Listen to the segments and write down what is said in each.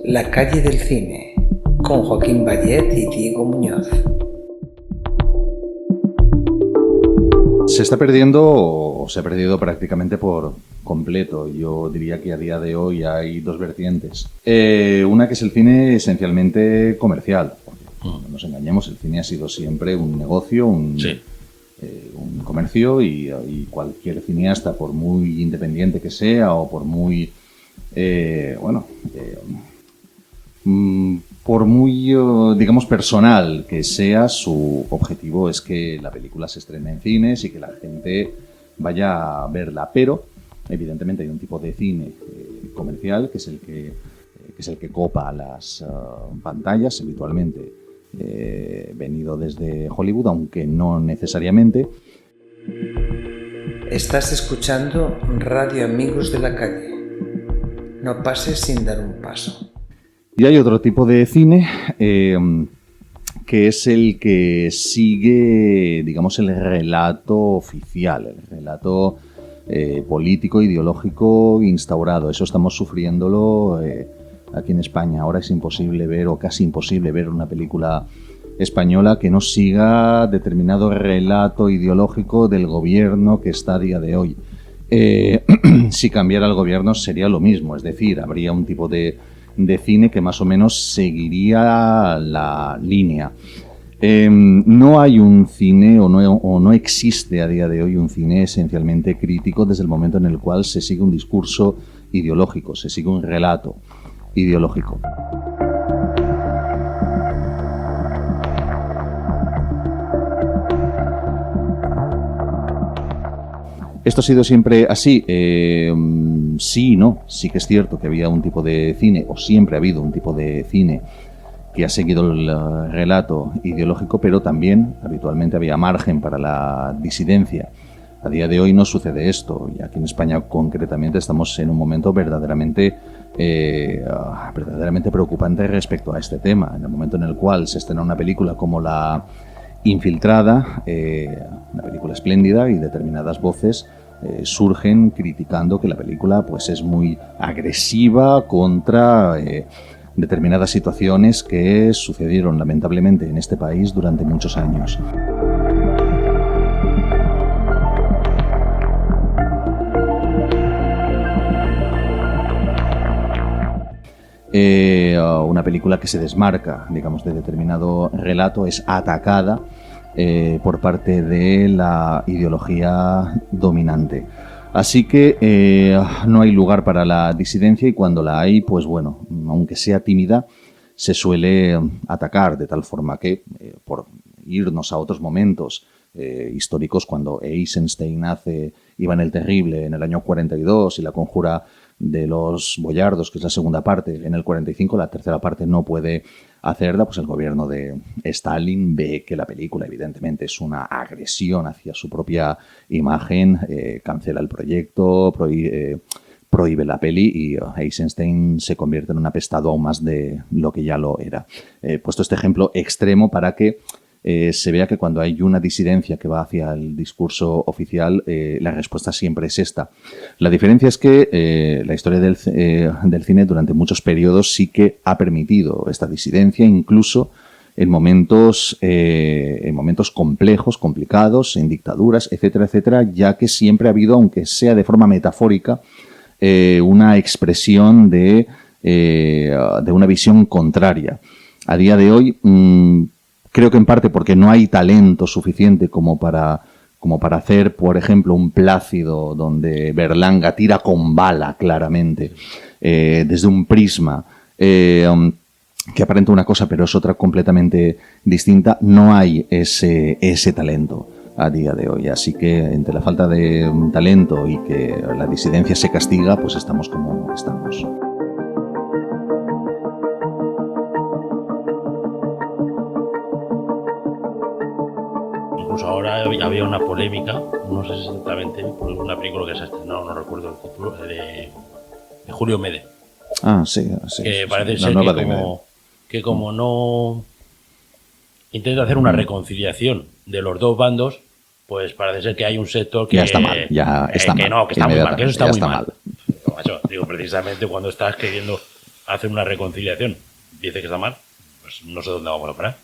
La calle del cine, con Joaquín Bayet y Diego Muñoz. Se está perdiendo, o se ha perdido prácticamente por completo. Yo diría que a día de hoy hay dos vertientes. Una que es el cine esencialmente comercial. No nos engañemos, el cine ha sido siempre un negocio, un comercio, y cualquier cineasta, por muy independiente que sea o por muy por muy, digamos, personal que sea, su objetivo es que la película se estrene en cines y que la gente vaya a verla. Pero, evidentemente, hay un tipo de cine comercial que es el que copa las pantallas, habitualmente venido desde Hollywood, aunque no necesariamente. Estás escuchando Radio Amigos de la Calle. No pases sin dar un paso. Y hay otro tipo de cine que es el que sigue, digamos, el relato oficial, el relato político, ideológico instaurado. Eso estamos sufriéndolo aquí en España. Ahora es imposible ver, o casi imposible ver, una película española que no siga determinado relato ideológico del gobierno que está a día de hoy. Si cambiara el gobierno sería lo mismo, es decir, habría un tipo de cine que más o menos seguiría la línea. No hay un cine, o no existe a día de hoy un cine esencialmente crítico desde el momento en el cual se sigue un discurso ideológico, se sigue un relato ideológico. ¿Esto ha sido siempre así? Sí y no. Sí que es cierto que había un tipo de cine, o siempre ha habido un tipo de cine que ha seguido el relato ideológico, pero también habitualmente había margen para la disidencia. A día de hoy no sucede esto, y aquí en España concretamente estamos en un momento verdaderamente preocupante respecto a este tema. En el momento en el cual se estrena una película como La Infiltrada, una película espléndida, y determinadas voces surgen criticando que la película pues es muy agresiva contra determinadas situaciones que sucedieron lamentablemente en este país durante muchos años. Una película que se desmarca, digamos, de determinado relato es atacada por parte de la ideología dominante. Así que no hay lugar para la disidencia, y cuando la hay, pues bueno, aunque sea tímida, se suele atacar, de tal forma que, por irnos a otros momentos históricos, cuando Eisenstein hace Iván el Terrible en el año 42 y La Conjura de los Boyardos, que es la segunda parte, en el 45, la tercera parte no puede hacerla, pues el gobierno de Stalin ve que la película evidentemente es una agresión hacia su propia imagen, cancela el proyecto, prohíbe la peli, y Eisenstein se convierte en un apestado aún más de lo que ya lo era. He puesto este ejemplo extremo para que se vea que cuando hay una disidencia que va hacia el discurso oficial, la respuesta siempre es esta. La diferencia es que la historia del cine durante muchos periodos sí que ha permitido esta disidencia, incluso en momentos complejos, complicados, en dictaduras, etcétera, etcétera, ya que siempre ha habido, aunque sea de forma metafórica, una expresión de una visión contraria. A día de hoy, creo que en parte porque no hay talento suficiente como para hacer, por ejemplo, un Plácido donde Berlanga tira con bala claramente desde un prisma que aparenta una cosa pero es otra completamente distinta. No hay ese talento a día de hoy, así que entre la falta de talento y que la disidencia se castiga, pues estamos como estamos. Incluso ahora había una polémica, no sé exactamente, por una película que se ha estrenado, no recuerdo el título, de Julio Mede. Ah, sí. Que parece ser que como no intenta hacer una reconciliación de los dos bandos, pues parece ser que hay un sector que... Ya está mal, que está muy mal, que eso está muy mal. Macho, digo, precisamente cuando estás queriendo hacer una reconciliación, dice que está mal, pues no sé dónde vamos a parar.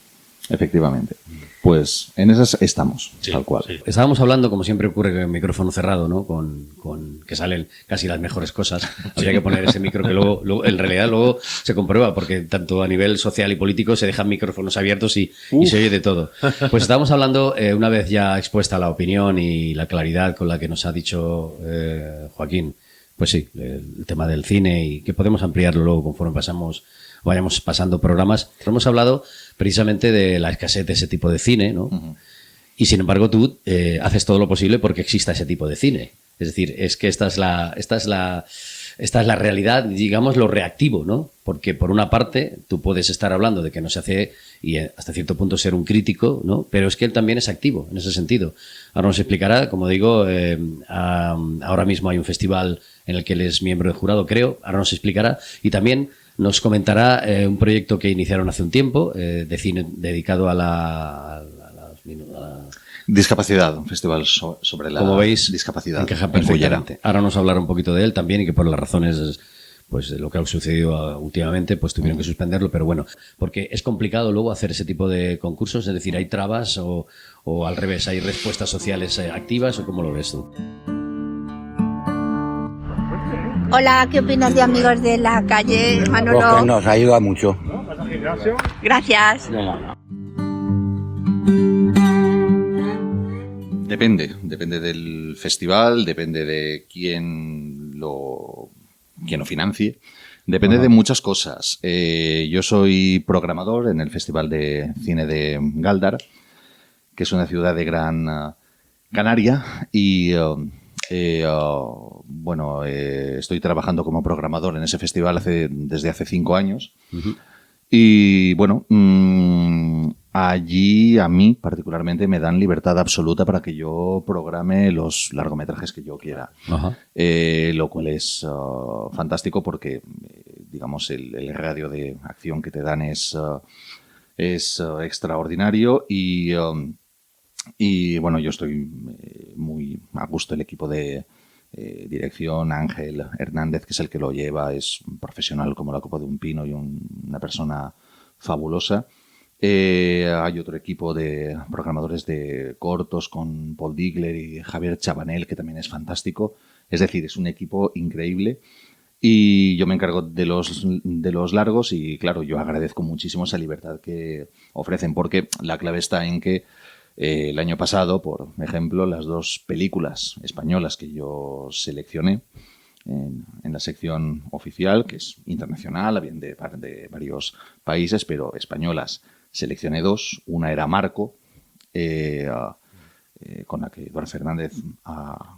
Efectivamente. Pues en esas estamos, Sí, tal cual. sí. Estábamos hablando, como siempre ocurre, con el micrófono cerrado, ¿no? Con que salen casi las mejores cosas. Habría que poner ese micro que luego, en realidad, luego se comprueba, porque tanto a nivel social y político se dejan micrófonos abiertos y se oye de todo. Pues estábamos hablando, una vez ya expuesta la opinión y la claridad con la que nos ha dicho Joaquín, pues sí, el tema del cine, y que podemos ampliarlo luego conforme vayamos pasando programas. Hemos hablado precisamente de la escasez de ese tipo de cine, ¿no? Uh-huh. Y sin embargo tú haces todo lo posible porque exista ese tipo de cine. Es decir, es que esta es la realidad, digamos, lo reactivo, ¿no? Porque por una parte tú puedes estar hablando de que no se hace, y hasta cierto punto ser un crítico, ¿no? Pero es que él también es activo en ese sentido. Ahora nos explicará, como digo, ahora mismo hay un festival en el que él es miembro de jurado, creo. Ahora nos explicará y también nos comentará un proyecto que iniciaron hace un tiempo de cine dedicado a la discapacidad, un festival sobre la, como veis, discapacidad. Encaja perfectamente. Ahora nos hablará un poquito de él también, y que por las razones, pues, de lo que ha sucedido últimamente, pues tuvieron que suspenderlo, pero bueno, porque es complicado luego hacer ese tipo de concursos, es decir, hay trabas o al revés, hay respuestas sociales activas, ¿o cómo lo ves tú? Hola, ¿qué opinas de Amigos de la Calle, Manolo? Pues que nos ayuda mucho. Gracias. Depende del festival, depende de quién lo financie, depende de muchas cosas. Yo soy programador en el Festival de Cine de Gáldar, que es una ciudad de Gran Canaria, y estoy trabajando como programador en ese festival desde hace 5 años. Uh-huh. Y bueno, allí a mí particularmente me dan libertad absoluta para que yo programe los largometrajes que yo quiera. Uh-huh. Lo cual es fantástico porque, digamos, el radio de acción que te dan es extraordinario y bueno, yo estoy muy a gusto. El equipo de dirección, Ángel Hernández, que es el que lo lleva, es un profesional como la copa de un pino y una persona fabulosa. Hay otro equipo de programadores de cortos con Paul Digler y Javier Chabanel, que también es fantástico. Es decir, es un equipo increíble. Y yo me encargo de los largos y, claro, yo agradezco muchísimo esa libertad que ofrecen, porque la clave está en que el año pasado, por ejemplo, las 2 películas españolas que yo seleccioné en la sección oficial, que es internacional, habían de varios países, pero españolas, seleccioné 2. Una era Marco, con la que Eduardo Fernández ha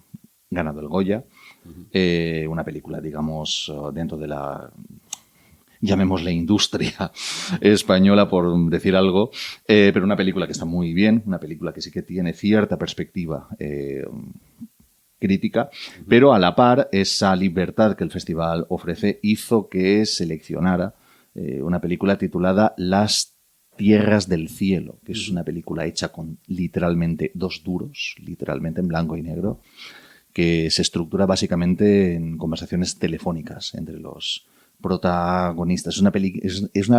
ganado el Goya. Uh-huh. Una película, digamos, dentro de la, llamémosle, industria española, por decir algo, pero una película que está muy bien, una película que sí que tiene cierta perspectiva crítica, uh-huh, pero a la par esa libertad que el festival ofrece hizo que seleccionara una película titulada Las Tierras del Cielo, que es una película hecha con literalmente 2 duros, literalmente en blanco y negro, que se estructura básicamente en conversaciones telefónicas entre los protagonistas. Es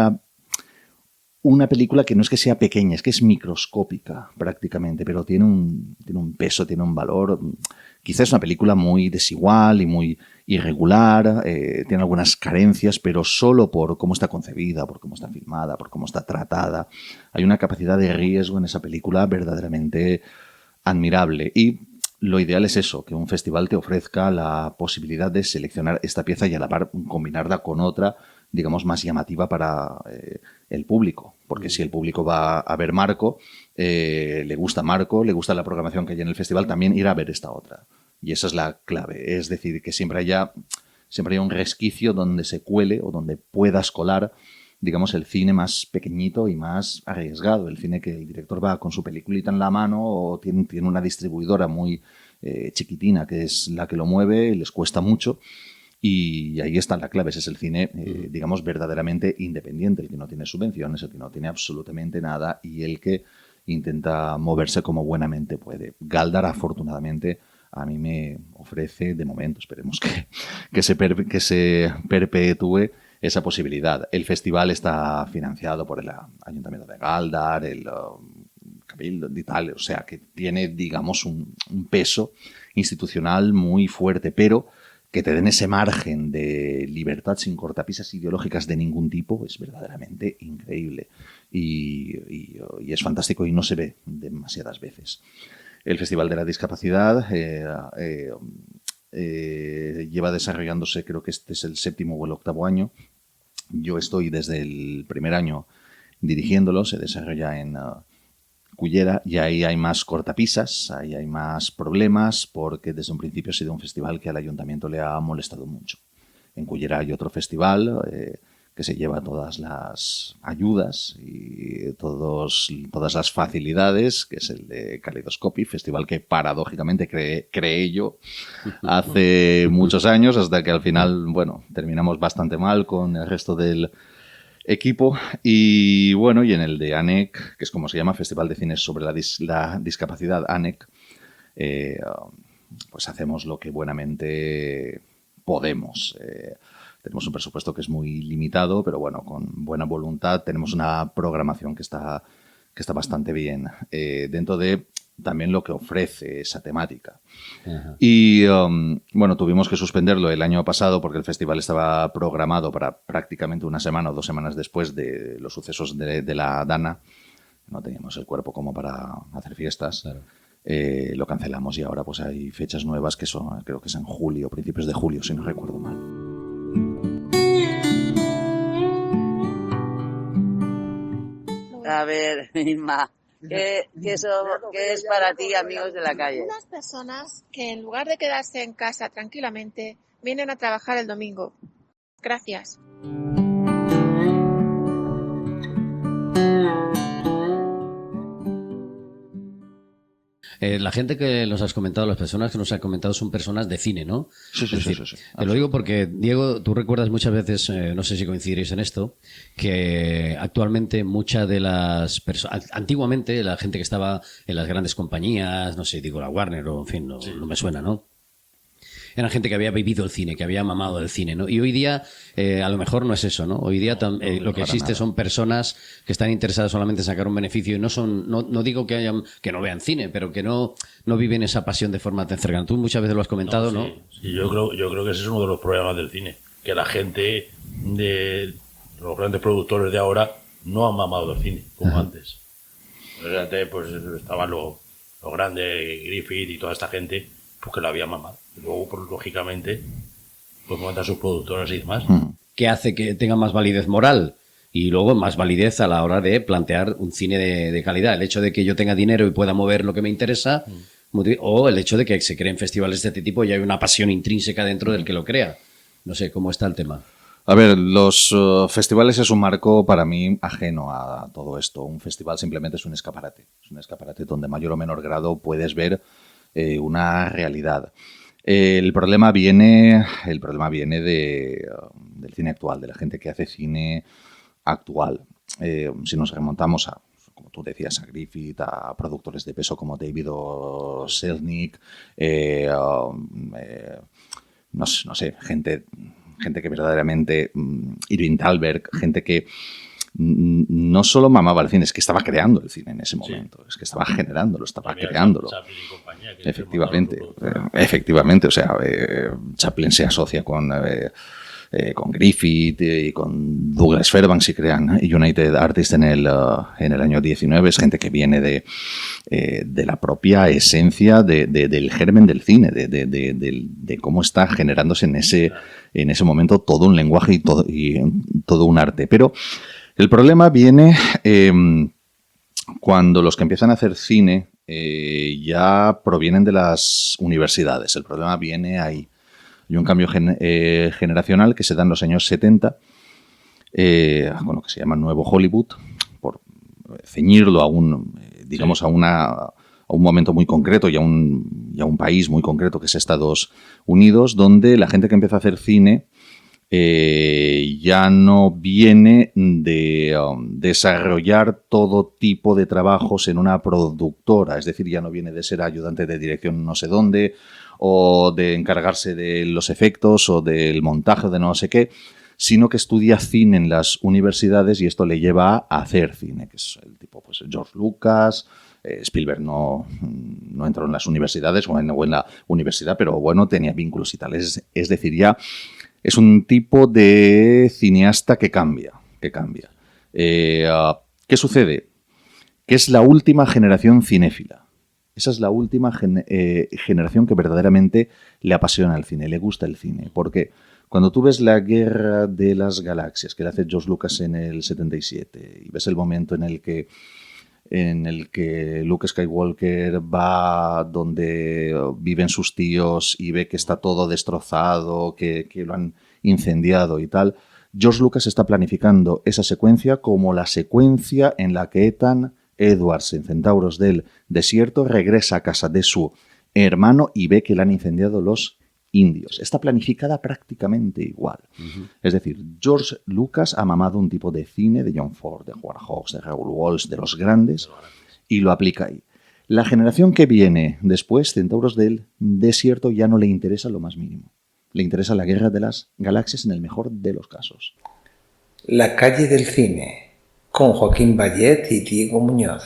una película que no es que sea pequeña, es que es microscópica prácticamente, pero tiene un peso, tiene un valor. Quizás es una película muy desigual y muy irregular, tiene algunas carencias, pero solo por cómo está concebida, por cómo está filmada, por cómo está tratada. Hay una capacidad de riesgo en esa película verdaderamente admirable. Y lo ideal es eso, que un festival te ofrezca la posibilidad de seleccionar esta pieza y a la par combinarla con otra, digamos, más llamativa para el público. Porque si el público va a ver Marco, le gusta la programación que hay en el festival, también irá a ver esta otra. Y esa es la clave. Es decir, que siempre haya un resquicio donde se cuele o donde puedas colar, digamos, el cine más pequeñito y más arriesgado. El cine que el director va con su peliculita en la mano o tiene una distribuidora muy chiquitina que es la que lo mueve, les cuesta mucho. Y ahí está la clave. Ese es el cine, digamos, verdaderamente independiente, el que no tiene subvenciones, el que no tiene absolutamente nada y el que intenta moverse como buenamente puede. Gáldar, afortunadamente, a mí me ofrece, de momento, esperemos que se perpetúe, esa posibilidad. El festival está financiado por el Ayuntamiento de Galdar, el Cabildo y tal, o sea que tiene, digamos, un peso institucional muy fuerte, pero que te den ese margen de libertad sin cortapisas ideológicas de ningún tipo es verdaderamente increíble y es fantástico y no se ve demasiadas veces. El Festival de la Discapacidad lleva desarrollándose, creo que este es el 7º o el 8º año. Yo estoy desde el primer año dirigiéndolo, se desarrolla en Cullera y ahí hay más cortapisas, ahí hay más problemas porque desde un principio ha sido un festival que al ayuntamiento le ha molestado mucho. En Cullera hay otro festival que se lleva todas las ayudas y todas las facilidades, que es el de Kaleidoscopy, festival que paradójicamente creé yo hace muchos años, hasta que al final, bueno, terminamos bastante mal con el resto del equipo. Y bueno, y en el de ANEC, que es como se llama, Festival de Cine sobre la Discapacidad, ANEC, pues hacemos lo que buenamente podemos. Tenemos un presupuesto que es muy limitado, pero bueno, con buena voluntad tenemos una programación que está bastante bien dentro de también lo que ofrece esa temática. Ajá. Y bueno, tuvimos que suspenderlo el año pasado porque el festival estaba programado para prácticamente una semana o 2 semanas después de los sucesos de la Dana. No teníamos el cuerpo como para hacer fiestas. Claro. Lo cancelamos y ahora pues hay fechas nuevas que son, creo que es en julio, principios de julio, si no recuerdo mal. A ver, Inma, ¿qué es para ti Amigos de la Calle? Unas personas que en lugar de quedarse en casa tranquilamente, vienen a trabajar el domingo. Gracias. La gente que nos has comentado, las personas que nos han comentado son personas de cine, ¿no? Sí. Te lo digo porque, Diego, tú recuerdas muchas veces, no sé si coincidiréis en esto, que actualmente muchas de las personas... Antiguamente la gente que estaba en las grandes compañías, no sé, digo la Warner o en fin, no me suena, ¿no? Eran gente que había vivido el cine, que había mamado el cine, ¿no? Y hoy día, a lo mejor no es eso, ¿no? Hoy día lo que existe son personas que están interesadas solamente en sacar un beneficio y no digo que no vean cine, pero que no viven esa pasión de forma tan cercana. Tú muchas veces lo has comentado, ¿no? Sí, yo creo que ese es uno de los problemas del cine, que la gente de los grandes productores de ahora no han mamado el cine, como antes. Antes, pues estaban los grandes, Griffith y toda esta gente, porque lo había mamado. Luego, pues, lógicamente, pues montan sus productoras y demás. ¿Qué hace que tenga más validez moral? Y luego más validez a la hora de plantear un cine de calidad. El hecho de que yo tenga dinero y pueda mover lo que me interesa, o el hecho de que se creen festivales de este tipo y hay una pasión intrínseca dentro del que lo crea. No sé, ¿cómo está el tema? A ver, los festivales es un marco para mí ajeno a todo esto. Un festival simplemente es un escaparate. Es un escaparate donde mayor o menor grado puedes ver una realidad. El problema viene del cine actual, de la gente que hace cine actual. Si nos remontamos a, como tú decías, a Griffith, a productores de peso como David o Selznick, no sé, gente que verdaderamente, Irving Thalberg, gente que no solo mamaba el cine, es que estaba creando el cine en ese momento, es que estaba generándolo, estaba creándolo. Efectivamente, o sea, Chaplin se asocia con Griffith y con Douglas Fairbanks y crean United Artists en el año 19. Es gente que viene de la propia esencia del germen del cine, de cómo está generándose en ese momento todo un lenguaje y todo un arte. Pero el problema viene cuando los que empiezan a hacer cine ya provienen de las universidades. El problema viene ahí. Hay un cambio generacional que se da en los años 70, con lo que se llama Nuevo Hollywood, por ceñirlo a un momento muy concreto y a un país muy concreto que es Estados Unidos, donde la gente que empieza a hacer cine ya no viene de desarrollar todo tipo de trabajos en una productora, es decir, ya no viene de ser ayudante de dirección no sé dónde, o de encargarse de los efectos o del montaje o de no sé qué, sino que estudia cine en las universidades y esto le lleva a hacer cine, que es el tipo, pues, George Lucas. Spielberg no entró en las universidades o en la universidad, pero bueno, tenía vínculos y tal. Es decir, ya es un tipo de cineasta que cambia. ¿Qué sucede? Que es la última generación cinéfila. Esa es la última generación que verdaderamente le apasiona el cine, le gusta el cine. Porque cuando tú ves La Guerra de las Galaxias, que le hace George Lucas en el 77, y ves el momento en el que Luke Skywalker va donde viven sus tíos y ve que está todo destrozado, que lo han incendiado y tal, George Lucas está planificando esa secuencia como la secuencia en la que Ethan Edwards, en Centauros del Desierto, regresa a casa de su hermano y ve que le han incendiado los indios. Está planificada prácticamente igual. Es decir, George Lucas ha mamado un tipo de cine de John Ford, de Howard Hawks, de Raoul Walsh, de los grandes, y lo aplica ahí. La generación que viene después, Centauros del Desierto, ya no le interesa lo más mínimo. Le interesa La Guerra de las Galaxias en el mejor de los casos. La calle del cine, con Joaquín Bayet y Diego Muñoz.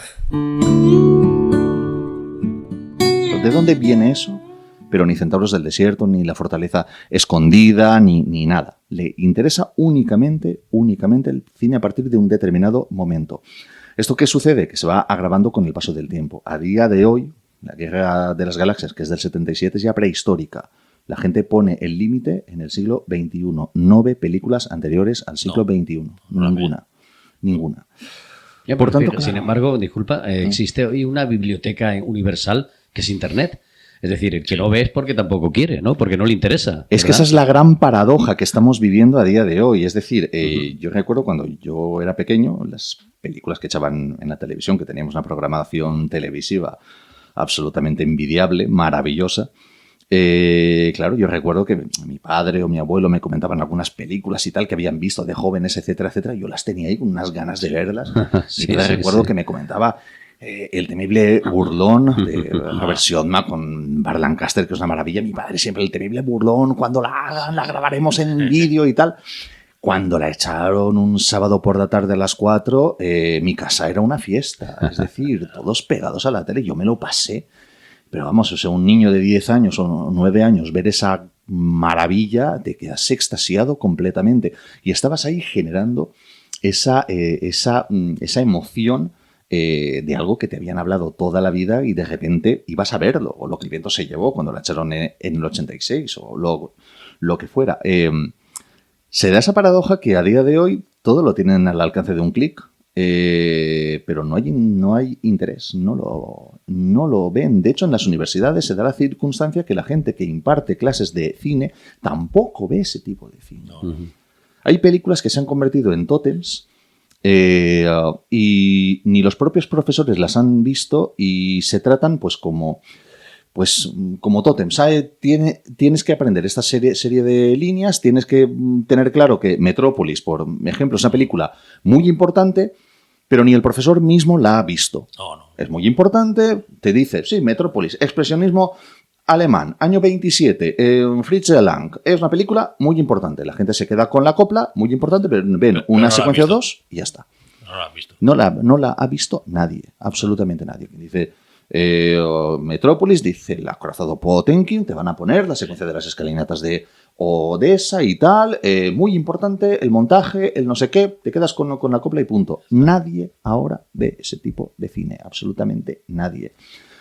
¿De dónde viene eso? Pero ni Centauros del Desierto, ni La Fortaleza Escondida, ni nada. Le interesa únicamente el cine a partir de un determinado momento. ¿Esto qué sucede? Que se va agravando con el paso del tiempo. A día de hoy, La Guerra de las Galaxias, que es del 77, es ya prehistórica. La gente pone el límite en el siglo XXI. No ve películas anteriores al siglo XXI. Ninguna. Ya, por tanto, sin embargo, disculpa, existe hoy una biblioteca universal que es Internet. Es decir, que no ves porque tampoco quiere, ¿no? Porque no le interesa. Es que esa es la gran paradoja que estamos viviendo a día de hoy. Es decir, yo recuerdo cuando yo era pequeño, las películas que echaban en la televisión, que teníamos una programación televisiva absolutamente envidiable, maravillosa. Claro, yo recuerdo que mi padre o mi abuelo me comentaban algunas películas y tal que habían visto de jóvenes, etcétera, etcétera. Yo las tenía ahí con unas ganas de verlas. Recuerdo que me comentaba El temible burlón de Robert Siodmak con Burt Lancaster, que es una maravilla. Mi padre siempre, El temible burlón, cuando la hagan, la grabaremos en vídeo y tal. Cuando la echaron un sábado por la tarde a las 4, mi casa era una fiesta. Es decir, todos pegados a la tele. Yo me lo pasé. Pero vamos, o sea, un niño de 10 años o 9 años, ver esa maravilla, te quedas extasiado completamente. Y estabas ahí generando esa emoción de algo que te habían hablado toda la vida y de repente ibas a verlo. O Lo que el viento se llevó cuando la echaron en el 86 o lo que fuera. Se da esa paradoja que a día de hoy todo lo tienen al alcance de un clic. Pero no hay interés, no lo ven. De hecho, en las universidades se da la circunstancia que la gente que imparte clases de cine tampoco ve ese tipo de cine. Hay películas que se han convertido en tótems y ni los propios profesores las han visto y se tratan pues como tótems. Tienes que aprender esta serie de líneas, tienes que tener claro que Metrópolis, por ejemplo, es una película muy importante, pero ni el profesor mismo la ha visto. No. Es muy importante, te dice, sí, Metrópolis, expresionismo alemán, año 27, Fritz Lang. Es una película muy importante. La gente se queda con la copla, muy importante, pero ven una secuencia o dos y ya está. No la ha visto. No la ha visto nadie, absolutamente nadie. Dice Metrópolis, dice el acorazado Potemkin, te van a poner la secuencia de las escalinatas de Odessa y tal, muy importante, el montaje, el no sé qué, te quedas con la copla y punto. Nadie ahora ve ese tipo de cine, absolutamente nadie.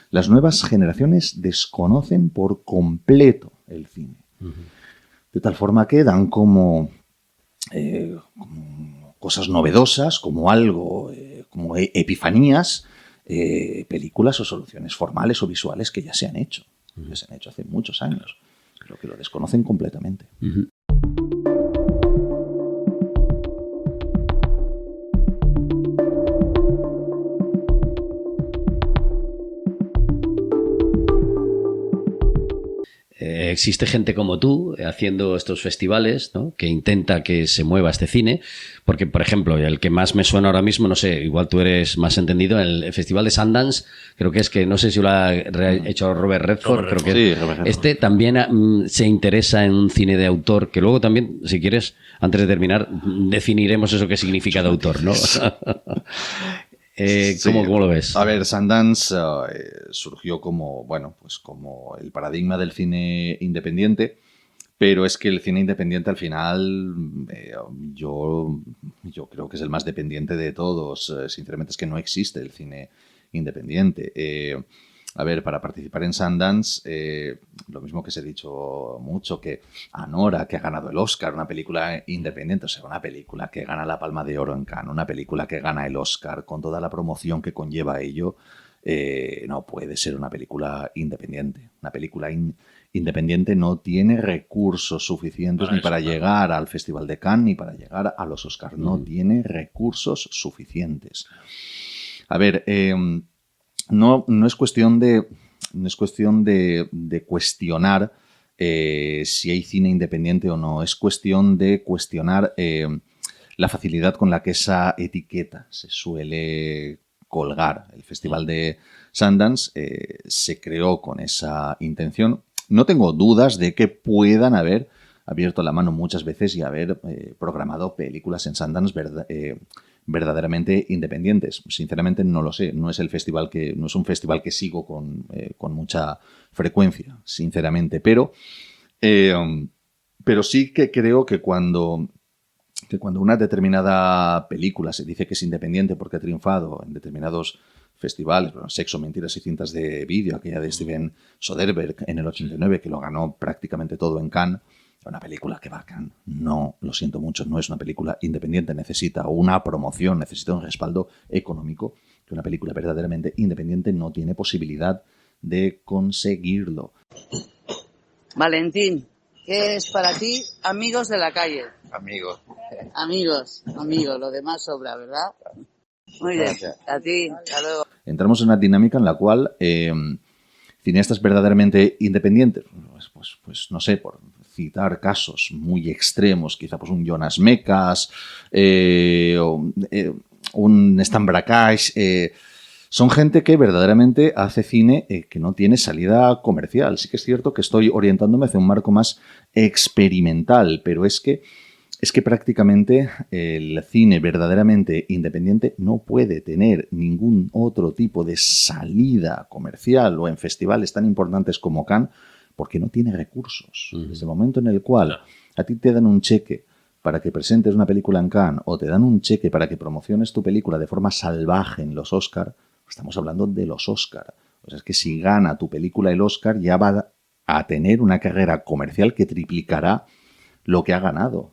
Las nuevas generaciones desconocen por completo el cine. De tal forma que dan como cosas novedosas, como algo, como epifanías, películas o soluciones formales o visuales que ya se han hecho. Que se han hecho hace muchos años, pero que lo desconocen completamente. existe gente como tú haciendo estos festivales, ¿no? Que intenta que se mueva este cine, porque, por ejemplo, el que más me suena ahora mismo, no sé, igual tú eres más entendido, el Festival de Sundance, creo que es que, no sé si lo ha hecho Robert Redford, creo que Sí, Robert Redford. este también se interesa en un cine de autor, que luego también, si quieres, antes de terminar, definiremos eso que significa de autor, ¿no? Sí. ¿Cómo lo ves? A ver, Sundance surgió como, bueno, pues como el paradigma del cine independiente, pero es que el cine independiente al final yo creo que es el más dependiente de todos. Sinceramente es que no existe el cine independiente. A ver, para participar en Sundance, lo mismo que se ha dicho mucho, que Anora, que ha ganado el Oscar, una película independiente, o sea, una película que gana la Palma de Oro en Cannes, una película que gana el Oscar, con toda la promoción que conlleva ello, no puede ser una película independiente. Una película independiente no tiene recursos suficientes ni para llegar al Festival de Cannes ni para llegar a los Oscars. No tiene recursos suficientes. A ver, no es cuestión de cuestionar si hay cine independiente o no. Es cuestión de cuestionar la facilidad con la que esa etiqueta se suele colgar. El Festival de Sundance se creó con esa intención. No tengo dudas de que puedan haber abierto la mano muchas veces y haber programado películas en Sundance verdaderamente independientes. Sinceramente no lo sé. No es un festival que sigo con mucha frecuencia, sinceramente. Pero sí que creo que cuando una determinada película se dice que es independiente porque ha triunfado en determinados festivales, bueno, Sexo, Mentiras y Cintas de Vídeo, aquella de Steven Soderbergh en el 89, que lo ganó prácticamente todo en Cannes, una película que va a Cannes. No, lo siento mucho, no es una película independiente, necesita una promoción, necesita un respaldo económico, que una película verdaderamente independiente no tiene posibilidad de conseguirlo. Valentín, ¿qué es para ti Amigos de la Calle? Amigos. Amigos, lo demás sobra, ¿verdad? Muy bien, a ti, hasta luego. Entramos en una dinámica en la cual cineastas verdaderamente independientes, pues no sé, por citar casos muy extremos, quizá pues un Jonas Mekas, un Stan Brakhage, son gente que verdaderamente hace cine que no tiene salida comercial. Sí que es cierto que estoy orientándome hacia un marco más experimental, pero es que prácticamente el cine verdaderamente independiente no puede tener ningún otro tipo de salida comercial o en festivales tan importantes como Cannes porque no tiene recursos. Desde el momento en el cual a ti te dan un cheque para que presentes una película en Cannes o te dan un cheque para que promociones tu película de forma salvaje en los Oscar, estamos hablando de los Oscar. O sea, es que si gana tu película el Oscar ya va a tener una carrera comercial que triplicará lo que ha ganado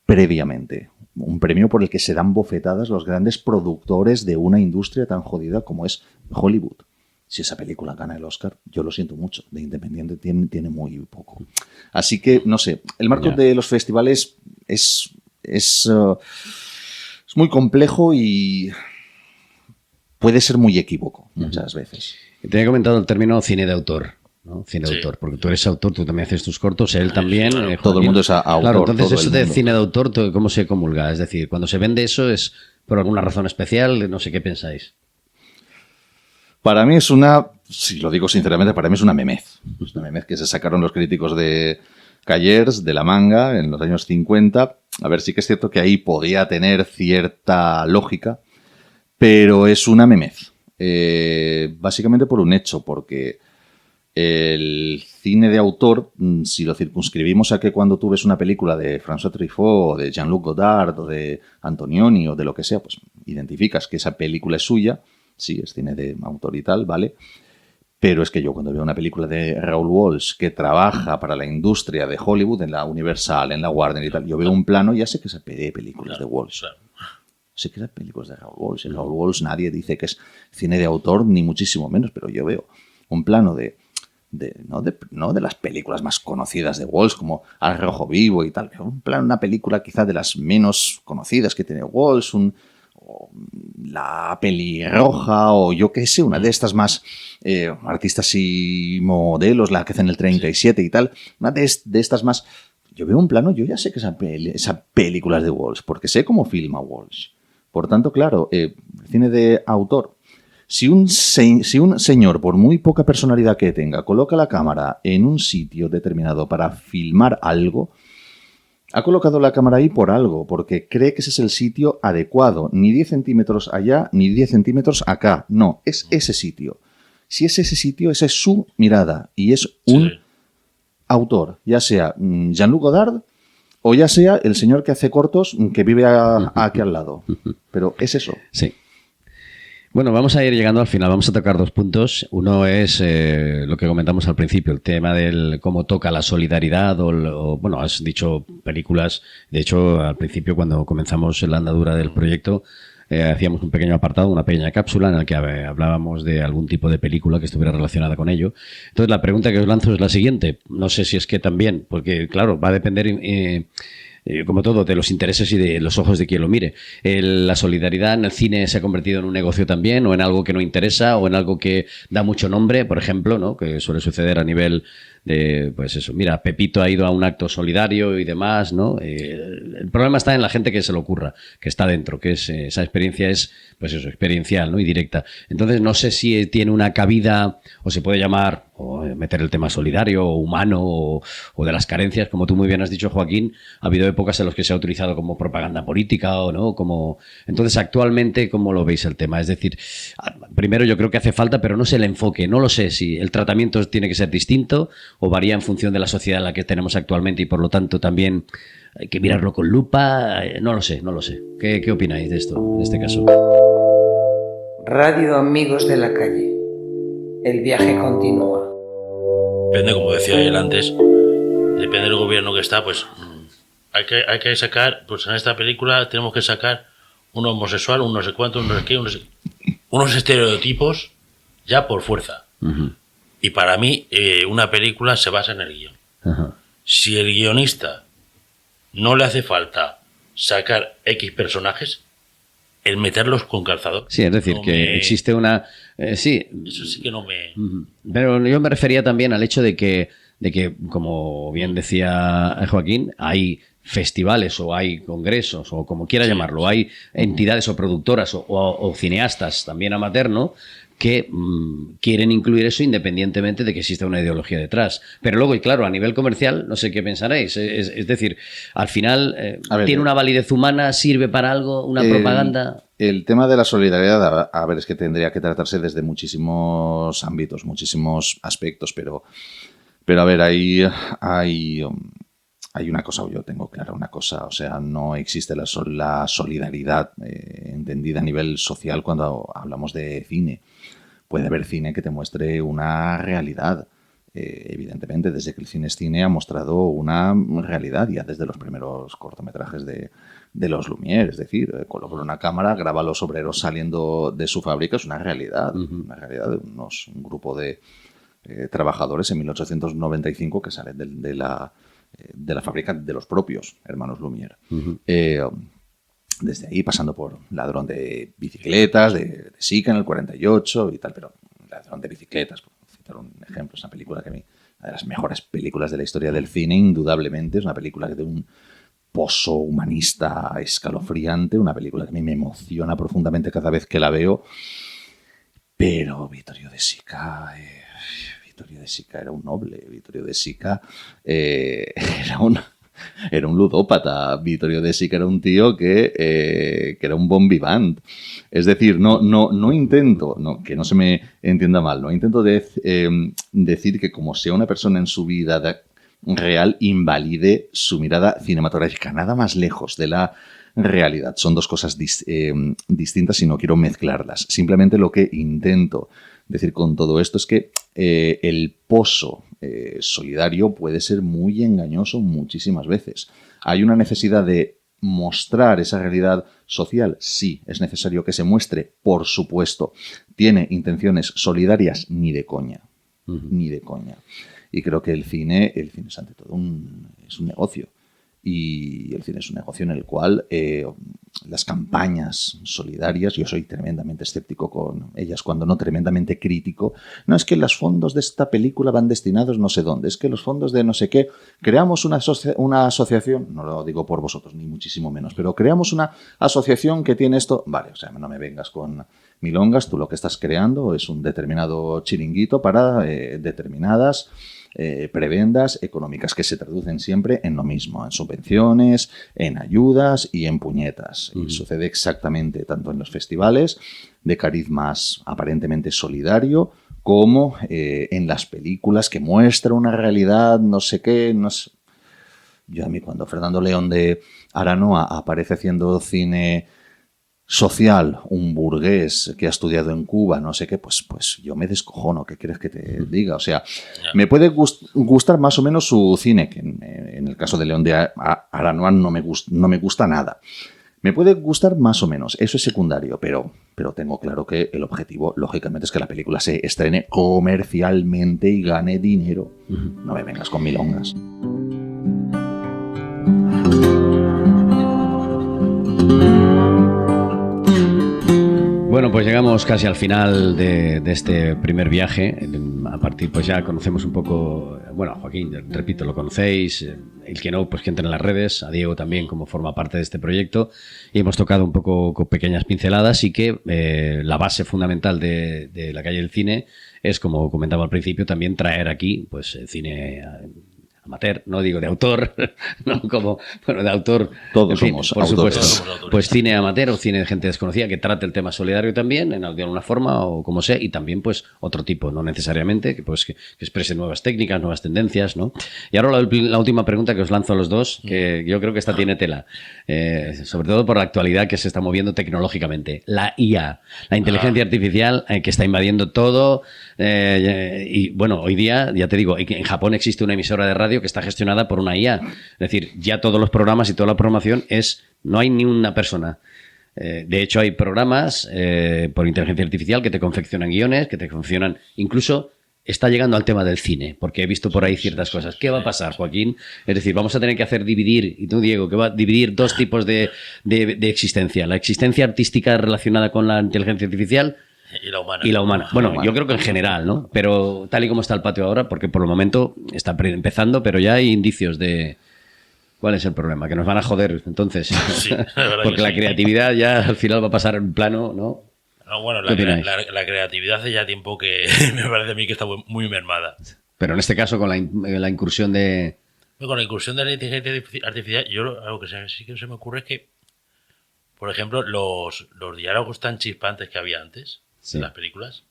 previamente. Un premio por el que se dan bofetadas los grandes productores de una industria tan jodida como es Hollywood. Si esa película gana el Oscar, yo lo siento mucho, de independiente tiene muy poco. Así que, no sé, el marco de los festivales es muy complejo y puede ser muy equívoco muchas veces. Te he comentado el término cine de autor. ¿No? Cine de autor, porque tú eres autor, tú también haces tus cortos, él también. Todo el mundo es autor. Claro, entonces eso de cine de autor, ¿cómo se comulga? Es decir, cuando se vende eso, ¿es por alguna razón especial? No sé qué pensáis. Para mí si lo digo sinceramente, para mí es una memez. Es una memez que se sacaron los críticos de Callers, de La Manga, en los años 50. A ver, sí que es cierto que ahí podía tener cierta lógica, pero es una memez. Básicamente por un hecho, porque el cine de autor, si lo circunscribimos a que cuando tú ves una película de François Truffaut o de Jean-Luc Godard o de Antonioni o de lo que sea, pues identificas que esa película es suya. Sí, es cine de autor y tal, ¿vale? Pero es que yo cuando veo una película de Raoul Walsh que trabaja para la industria de Hollywood, en la Universal, en la Warner y tal, yo veo un plano y ya sé que es películas de Walsh. Sé que esas películas de Raoul Walsh. En Raoul Walsh nadie dice que es cine de autor, ni muchísimo menos, pero yo veo un plano no de las películas más conocidas de Walsh, como Al Rojo Vivo y tal, pero una película quizá de las menos conocidas que tiene Walsh, La Pelirroja, o yo qué sé, una de estas más artistas y modelos, la que hacen el 37 y tal, una de estas más. Yo veo un plano, yo ya sé que esa película es de Walsh, porque sé cómo filma Walsh. Por tanto, claro, cine de autor. Si un señor, por muy poca personalidad que tenga, coloca la cámara en un sitio determinado para filmar algo, ha colocado la cámara ahí por algo, porque cree que ese es el sitio adecuado. Ni 10 centímetros allá, ni 10 centímetros acá. No, es ese sitio. Si es ese sitio, esa es su mirada. Y es un autor, ya sea Jean-Luc Godard o ya sea el señor que hace cortos que vive aquí al lado. Pero es eso. Sí. Bueno, vamos a ir llegando al final. Vamos a tocar 2 puntos. Uno es lo que comentamos al principio, el tema del cómo toca la solidaridad bueno, has dicho películas. De hecho, al principio, cuando comenzamos la andadura del proyecto, hacíamos un pequeño apartado, una pequeña cápsula en la que hablábamos de algún tipo de película que estuviera relacionada con ello. Entonces, la pregunta que os lanzo es la siguiente. No sé si es que también, porque claro, va a depender... como todo, de los intereses y de los ojos de quien lo mire. La solidaridad en el cine se ha convertido en un negocio también, o en algo que no interesa, o en algo que da mucho nombre, por ejemplo, ¿no? Que suele suceder a nivel de, pues eso, mira, Pepito ha ido a un acto solidario y demás, ¿no? El problema está en la gente que se le ocurra, que está dentro, que es esa experiencia es, pues eso, experiencial, ¿no? Y directa. Entonces, no sé si tiene una cabida, o se puede llamar, o meter el tema solidario, o humano, o de las carencias, como tú muy bien has dicho, Joaquín. Ha habido épocas en las que se ha utilizado como propaganda política, o no, como... Entonces, actualmente, ¿cómo lo veis el tema? Es decir, primero yo creo que hace falta, pero no sé el enfoque, no lo sé si el tratamiento tiene que ser distinto, o varía en función de la sociedad en la que tenemos actualmente y por lo tanto también hay que mirarlo con lupa. No lo sé. ¿Qué opináis de esto, en este caso? Radio Amigos de la Calle. El viaje continúa. Depende, como decía él antes, depende del gobierno que está, pues hay que sacar, pues en esta película tenemos que sacar un homosexual, un no sé cuánto, un no sé qué, unos estereotipos ya por fuerza. Uh-huh. Y para mí, una película se basa en el guión. Uh-huh. Si el guionista no le hace falta sacar X personajes, el meterlos con calzador. Sí, es decir, que existe una... sí. Eso sí que no me... Uh-huh. Pero yo me refería también al hecho de que, como bien decía Joaquín, hay festivales o hay congresos o como quiera llamarlo, hay entidades o productoras o cineastas también amateur, ¿no?, que quieren incluir eso independientemente de que exista una ideología detrás. Pero luego, y claro, a nivel comercial, no sé qué pensaréis. Es decir, al final, ¿tiene una validez humana? ¿Sirve para algo? ¿Una propaganda? El tema de la solidaridad, a ver, es que tendría que tratarse desde muchísimos ámbitos, muchísimos aspectos, pero a ver, hay una cosa, yo tengo clara una cosa, o sea, no existe la solidaridad entendida a nivel social cuando hablamos de cine. Puede haber cine que te muestre una realidad. Evidentemente, desde que el cine es cine ha mostrado una realidad, ya desde los primeros cortometrajes de los Lumière. Es decir, coloca una cámara, graba a los obreros saliendo de su fábrica, es una realidad. Uh-huh. Una realidad de un grupo de trabajadores en 1895 que salen de la fábrica de los propios hermanos Lumière. Uh-huh. Desde ahí, pasando por Ladrón de bicicletas, de Sica en el 48 y tal, pero Ladrón de bicicletas, por citar un ejemplo, es una película que a mí, una de las mejores películas de la historia del cine, indudablemente, es una película de un pozo humanista escalofriante, una película que a mí me emociona profundamente cada vez que la veo, pero Vittorio De Sica era un noble, Vittorio De Sica era un ludópata. Vittorio De Sica era un tío que era un bon vivant. Es decir, no intento, que no se me entienda mal, no intento decir que como sea una persona en su vida real invalide su mirada cinematográfica. Nada más lejos de la realidad. Son dos cosas distintas y no quiero mezclarlas. Simplemente lo que intento decir con todo esto es que el pozo solidario puede ser muy engañoso muchísimas veces. ¿Hay una necesidad de mostrar esa realidad social? Sí, es necesario que se muestre, por supuesto. ¿Tiene intenciones solidarias? Ni de coña. Uh-huh. Ni de coña. Y creo que el cine es ante todo es un negocio. Y el cine es un negocio en el cual las campañas solidarias, yo soy tremendamente escéptico con ellas, cuando no tremendamente crítico. No, es que los fondos de esta película van destinados no sé dónde, es que los fondos de no sé qué, creamos una asociación, no lo digo por vosotros, ni muchísimo menos, pero creamos una asociación que tiene esto. Vale, o sea, no me vengas con milongas, tú lo que estás creando es un determinado chiringuito para determinadas prebendas económicas que se traducen siempre en lo mismo, en subvenciones, en ayudas y en puñetas. Y sucede exactamente tanto en los festivales de cariz más aparentemente solidario como en las películas que muestran una realidad, no sé qué, no sé. Yo a mí cuando Fernando León de Aranoa aparece haciendo cine social, un burgués que ha estudiado en Cuba, no sé qué, pues yo me descojono, ¿qué quieres que te diga? O sea, me puede gustar más o menos su cine, que en el caso de León de Aranoa no me gusta nada. Me puede gustar más o menos, eso es secundario, pero tengo claro que el objetivo, lógicamente, es que la película se estrene comercialmente y gane dinero. No me vengas con milongas. Bueno, pues llegamos casi al final de este primer viaje. A partir, pues ya conocemos un poco, bueno, a Joaquín, repito, lo conocéis, el que no, pues que entre en las redes, a Diego también como forma parte de este proyecto, y hemos tocado un poco con pequeñas pinceladas y que la base fundamental de La Calle del Cine es, como comentaba al principio, también traer aquí pues cine amateur, no digo de autor, no como, bueno, de autor. Todos en fin, somos por autores. supuesto. Pues cine amateur o cine de gente desconocida que trate el tema solidario también, de alguna forma o como sea, y también pues otro tipo, no necesariamente, que exprese nuevas técnicas, nuevas tendencias, ¿no? Y ahora la última pregunta que os lanzo a los dos, que yo creo que esta tiene tela, sobre todo por la actualidad que se está moviendo tecnológicamente. La IA, la inteligencia artificial que está invadiendo todo, y bueno, hoy día, ya te digo, en Japón existe una emisora de radio que está gestionada por una IA. Es decir, ya todos los programas y toda la programación no hay ni una persona. De hecho, hay programas por inteligencia artificial que te confeccionan guiones, que te confeccionan... Incluso está llegando al tema del cine, porque he visto por ahí ciertas cosas. ¿Qué va a pasar, Joaquín? Es decir, vamos a tener que hacer dividir, y tú, Diego, que va a dividir dos tipos de existencia. La existencia artística relacionada con la inteligencia artificial... Y la humana. Bueno, yo creo que en general, ¿no? Pero tal y como está el patio ahora, porque por el momento está empezando, pero ya hay indicios de... ¿Cuál es el problema? Que nos van a joder, entonces. Sí, porque la creatividad ya al final va a pasar en plano, ¿no? No, bueno, la creatividad hace ya tiempo que me parece a mí que está muy mermada. Pero en este caso con la incursión de... Con la incursión de la inteligencia artificial, algo que sí que se me ocurre es que, por ejemplo, los diálogos tan chispantes que había antes, sí, en las películas,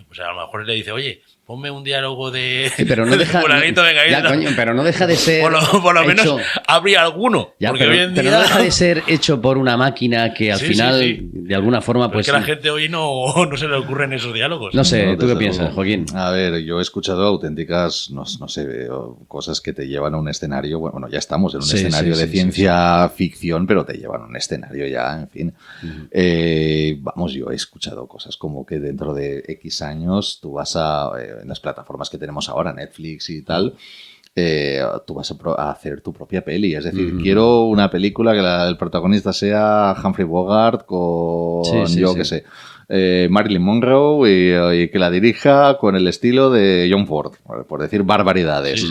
pues a lo mejor le dice, oye, ponme un diálogo de... Sí, pero no deja... coño, pero no deja de ser... Por lo menos habría alguno. Ya, porque hoy en día... pero no deja de ser hecho por una máquina que al final, de alguna forma, pues... Es que a la gente hoy no se le ocurren esos diálogos. No sé, ¿tú qué piensas, Joaquín? A ver, yo he escuchado auténticas, no sé, cosas que te llevan a un escenario... Bueno, ya estamos en un escenario de ciencia ficción, pero te llevan a un escenario ya, en fin. Vamos, yo he escuchado cosas como que dentro de X años tú vas a... en las plataformas que tenemos ahora, Netflix y tal, tú vas a hacer tu propia peli. Es decir, quiero una película que el protagonista sea Humphrey Bogart con, qué sé, Marilyn Monroe y que la dirija con el estilo de John Ford, por decir barbaridades.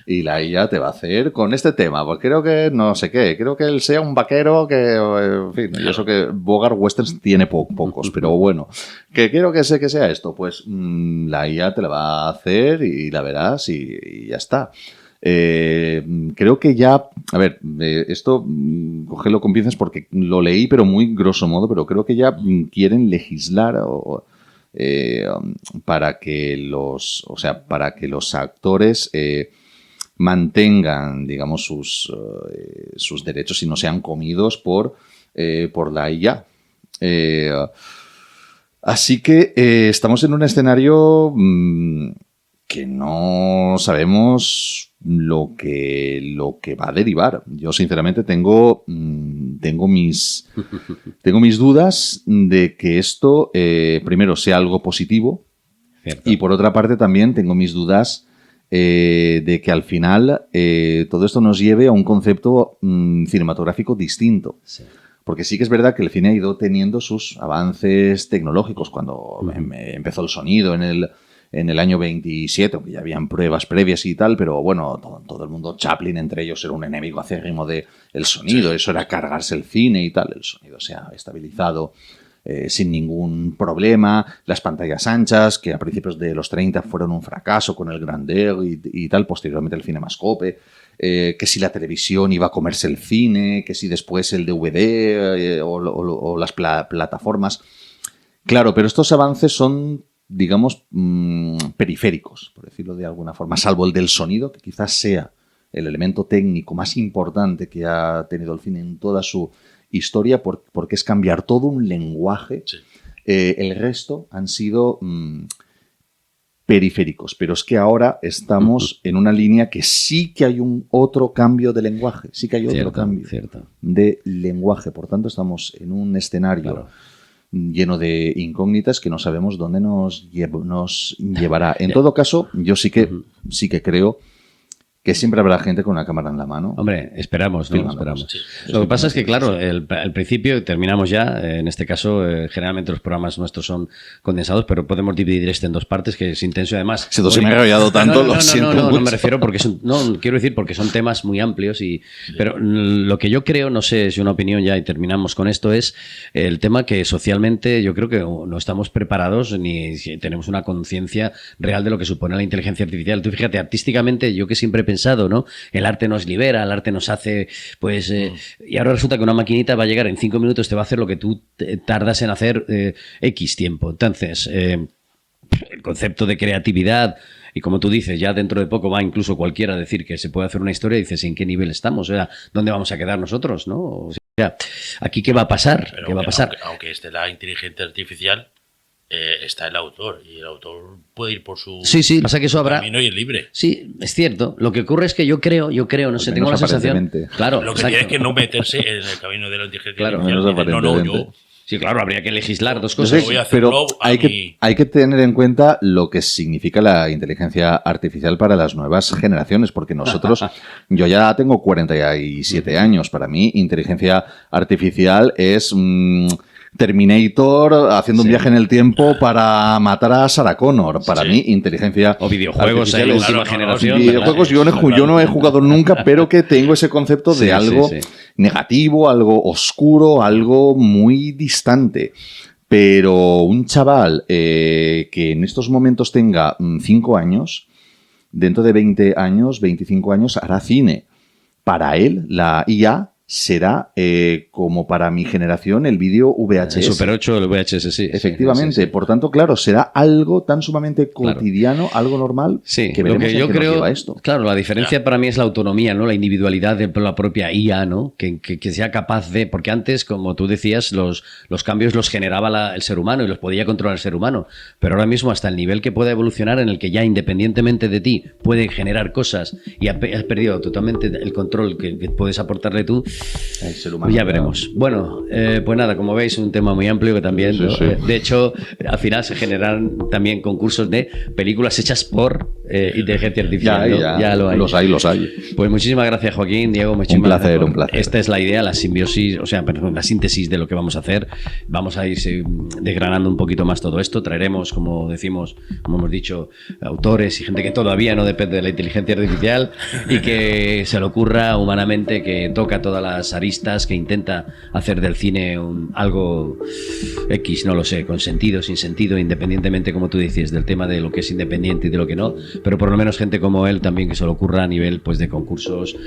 Y la IA te va a hacer con este tema, pues creo que no sé qué, creo que él sea un vaquero que, en fin, y eso que Bogart Westerns tiene pocos, pero bueno, que quiero que sea esto, pues la IA te la va a hacer y la verás y ya está. Creo que ya, a ver, esto cógelo con pinzas porque lo leí pero muy grosso modo, pero creo que ya quieren legislar para que los actores mantengan, digamos, sus derechos y no sean comidos por la IA. Así que estamos en un escenario que no sabemos lo que va a derivar. Yo, sinceramente, tengo mis dudas de que esto, primero, sea algo positivo. Cierto. Y, por otra parte, también tengo mis dudas de que, al final, todo esto nos lleve a un concepto cinematográfico distinto. Sí. Porque sí que es verdad que el cine ha ido teniendo sus avances tecnológicos. Cuando empezó el sonido en el año 27, aunque ya habían pruebas previas y tal, pero bueno, todo el mundo, Chaplin entre ellos, era un enemigo acérrimo del sonido. Eso era cargarse el cine y tal. El sonido se ha estabilizado sin ningún problema. Las pantallas anchas, que a principios de los 30 fueron un fracaso con el Grandeur y tal, posteriormente el Cinemascope, que si la televisión iba a comerse el cine, que si después el DVD o las plataformas. Claro, pero estos avances son, digamos, periféricos, por decirlo de alguna forma, salvo el del sonido, que quizás sea el elemento técnico más importante que ha tenido el cine en toda su historia, porque es cambiar todo un lenguaje. Sí. El resto han sido periféricos, pero es que ahora estamos en una línea que sí que hay otro cambio de lenguaje, sí que hay otro cambio de lenguaje. Por tanto, estamos en un escenario lleno de incógnitas que no sabemos dónde nos llevará. En todo caso, yo sí que creo que siempre habrá gente con una cámara en la mano. Hombre, esperamos, ¿no? Esperamos. Sí. Lo que pasa es que, claro, al principio terminamos ya. En este caso, generalmente los programas nuestros son condensados, pero podemos dividir este en dos partes, que es intenso y además... Si no se me ha enrollado tanto, lo siento mucho. No me refiero porque quiero decir porque son temas muy amplios pero lo que yo creo, no sé si una opinión ya y terminamos con esto, es el tema que socialmente yo creo que no estamos preparados ni tenemos una conciencia real de lo que supone la inteligencia artificial. Tú fíjate, artísticamente, yo que siempre he pensado, ¿no? El arte nos libera, el arte nos hace, pues... y ahora resulta que una maquinita va a llegar en 5 minutos, te va a hacer lo que tú tardas en hacer X tiempo. Entonces, el concepto de creatividad, y como tú dices, ya dentro de poco va incluso cualquiera a decir que se puede hacer una historia, y dices, ¿en qué nivel estamos? O sea, ¿dónde vamos a quedar nosotros? ¿No? O sea, ¿aquí qué va a pasar? Pero ¿Qué va a pasar? Aunque esté la inteligencia artificial, está el autor, y el autor puede ir por su pasa que eso habrá camino y es libre. Sí, es cierto. Lo que ocurre es que yo creo, no sé, tengo la sensación. Claro, lo que tiene es que no meterse en el camino de la inteligencia artificial. Yo. Sí, claro, habría que legislar dos cosas. Pero hay que tener en cuenta lo que significa la inteligencia artificial para las nuevas generaciones, porque nosotros, yo ya tengo 47 años, para mí inteligencia artificial es... Terminator haciendo un viaje en el tiempo para matar a Sarah Connor. Para mí, inteligencia o videojuegos de última generación. Videojuegos yo no he jugado nunca, pero que tengo ese concepto de algo negativo, algo oscuro, algo muy distante. Pero un chaval que en estos momentos tenga 5 años, dentro de 20 años, 25 años, hará cine. Para él, la IA será como para mi generación el vídeo VHS. El Super 8, el VHS, sí. Efectivamente. Sí. Por tanto, claro, será algo tan sumamente cotidiano, algo normal, que veremos lo que yo en qué nos lleva esto. Claro, la diferencia para mí es la autonomía, ¿no? La individualidad de la propia IA, ¿no? Que sea capaz de... Porque antes, como tú decías, los cambios los generaba el ser humano y los podía controlar el ser humano. Pero ahora mismo, hasta el nivel que pueda evolucionar, en el que ya independientemente de ti puede generar cosas y has perdido totalmente el control que puedes aportarle tú, el ser humano, ya veremos. Bueno, pues nada, como veis, un tema muy amplio que también, ¿no? De hecho, al final se generan también concursos de películas hechas por inteligencia artificial. Ya lo hay. Los hay. Pues muchísimas gracias, Joaquín, Diego. Un placer. Esta es la idea, la simbiosis, la síntesis de lo que vamos a hacer. Vamos a ir desgranando un poquito más todo esto. Traeremos, como decimos, como hemos dicho, autores y gente que todavía no depende de la inteligencia artificial y que se le ocurra humanamente, que toca todas las aristas, que intenta hacer del cine algo X, no lo sé, con sentido, sin sentido, independientemente, como tú dices, del tema de lo que es independiente y de lo que no, pero por lo menos gente como él también, que se le ocurra a nivel, pues, de concursos,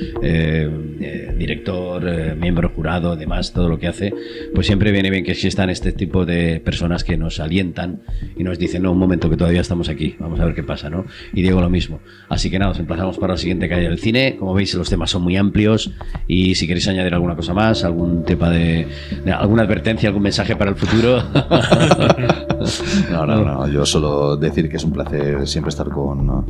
director, miembro jurado, demás, todo lo que hace, pues siempre viene bien que existan este tipo de personas que nos alientan y nos dicen, no, un momento, que todavía estamos aquí, vamos a ver qué pasa, ¿no? Y Diego lo mismo. Así que nada, nos emplazamos para la siguiente calle del cine. Como veis, los temas son muy amplios y si queréis añadir alguna cosa más, algún tema de alguna advertencia, algún mensaje para el futuro. No. Yo solo decir que es un placer siempre estar con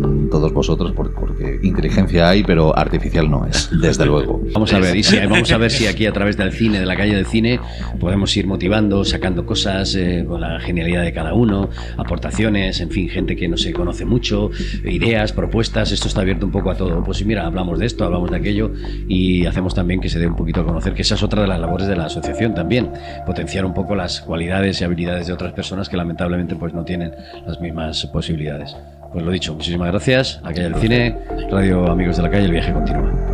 con todos vosotros, porque inteligencia hay, pero artificial no es, desde luego. Vamos a ver si aquí a través del cine, de la calle del cine, podemos ir motivando, sacando cosas con la genialidad de cada uno, aportaciones, en fin, gente que no se conoce mucho, ideas, propuestas. Esto está abierto un poco a todo. Pues mira, hablamos de esto, hablamos de aquello y hacemos también que se dé un poquito a conocer, que esa es otra de las labores de la asociación también, potenciar un poco las cualidades y habilidades de otras personas que lamentablemente pues no tienen las mismas posibilidades. Pues lo dicho, muchísimas gracias. La calle del cine, Radio Amigos de la Calle, el viaje continúa.